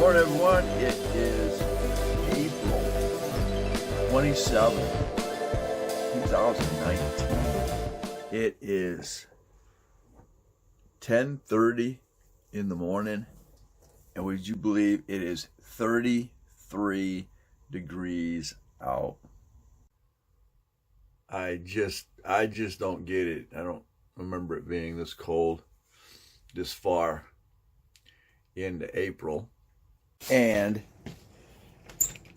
morning, everyone. It is April 27th, 2019. It is 10:30 in the morning, and would you believe it is 33 degrees out? I just don't get it. I don't remember it being this cold this far into April. And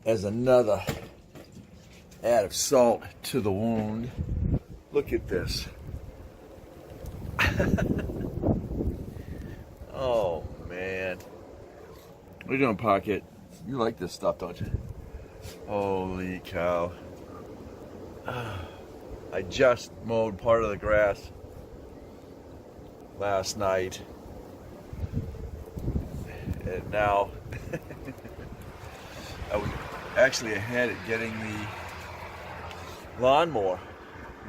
as another add of salt to the wound, look at this. Oh man. What are you doing, Pocket? You like this stuff, don't you? Holy cow. I just mowed part of the grass last night, and now I was actually ahead at getting the lawnmower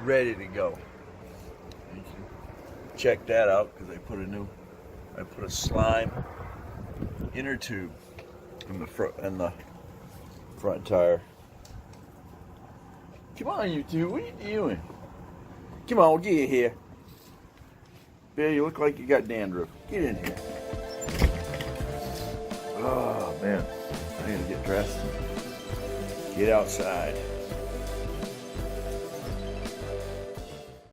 ready to go. You can check that out because I put a slime inner tube in the front tire. Come on, you two, what are you doing? Come on, we'll get you here. Bill, you look like you got dandruff. Get in here. Oh man, I gotta get dressed and get outside.